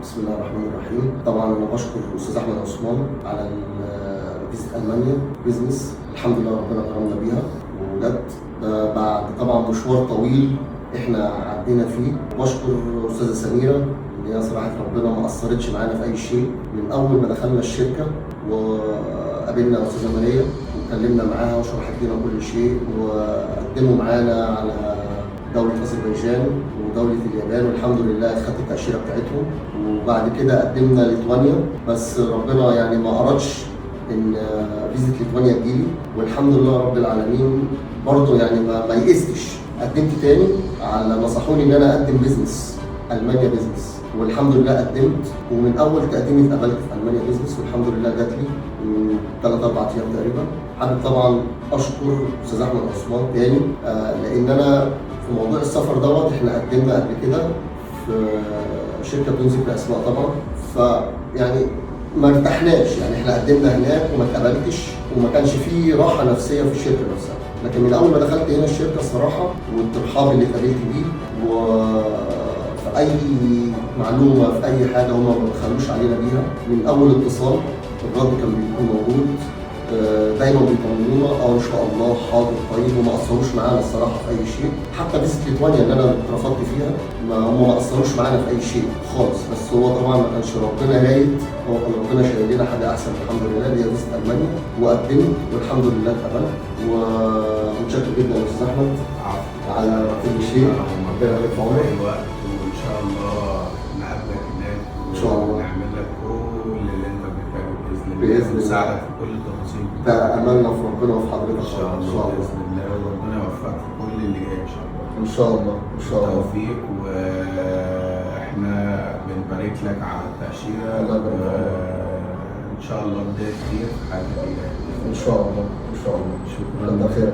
بسم الله الرحمن الرحيم. طبعا انا بشكر الاستاذ احمد عثمان على فيزا المانيا بيزنس. الحمد لله ربنا كرمنا بيها وجت بعد طبعا مشوار طويل احنا عدينا فيه. بشكر الاستاذه سميره ان هي صراحه ربنا ما قصرتش معانا في اي شيء من اول ما دخلنا الشركه، وقابلنا استاذه ماريا واتكلمنا معاها وشرحت لنا كل شيء، وقدموا معانا على دولة أذربيجان ودولة اليابان، والحمد لله خدت التأشيرة بتاعتهم. وبعد كده قدمنا ليتوانيا، بس ربنا يعني ما أردش إن فيزا ليتوانيا تجيلي، والحمد لله رب العالمين. برضه يعني ما يئستش، قدمت تاني على نصحوني إن أنا أقدم بيزنس ألمانيا بيزنس، والحمد لله قدمت. ومن أول تقديمي اتقبلت في ألمانيا بيزنس، والحمد لله جات لي من 3-4 أيام تقريبا. حابب طبعا أشكر أستاذ أحمد عثمان تاني، لأن أنا في موضوع السفر دوت احنا قدمنا قبل كده في شركه بدون ذكر اسماء طبعا، فيعني ما ارتحناش. يعني احنا قدمنا هناك وما اتقبلتش، وما كانش فيه راحه نفسيه في الشركه نفسها. لكن من اول ما دخلت هنا الشركه الصراحه والترحاب اللي اتقابلت بيه، وفي اي معلومه في اي حاجه هم ما بيخلوش علينا بيها. من اول اتصال الرد كان بيكون موجود، دايما بيطمنونا ان شاء الله حاضر طيب، وما قصروش معانا الصراحه في اي شيء. حتى فيزا ليتوانيا اللي انا اترفضت فيها هم ما قصروش معانا في اي شيء خالص، بس هو طبعا ما كانش ربنا رايد، هو كان ربنا شايل لنا حاجه احسن الحمد لله، اللي هي فيزا المانيا. وقدمت والحمد لله اتقبلت، ومتشكر جدا يا استاذ احمد على كل شيء. ربنا يبارك في عمرك. الوقت وان شاء الله نقابلك هناك ان شاء الله، ونعمل لك كل اللي انت محتاجه باذن الله، باذن الله، ونساعدك في كل التفاصيل. ده املنا في ربنا وفي حضرتك ان شاء الله باذن الله، وربنا يوفقك في كل اللي جاي ان شاء الله. ان شاء الله ان شاء الله. توفيق، واحنا بنبارك لك على التاشيره. الله يبارك ان شاء الله بدايه خير في حاجه جديده. ان شاء الله ان شاء الله. شكرا. كتر خيرك.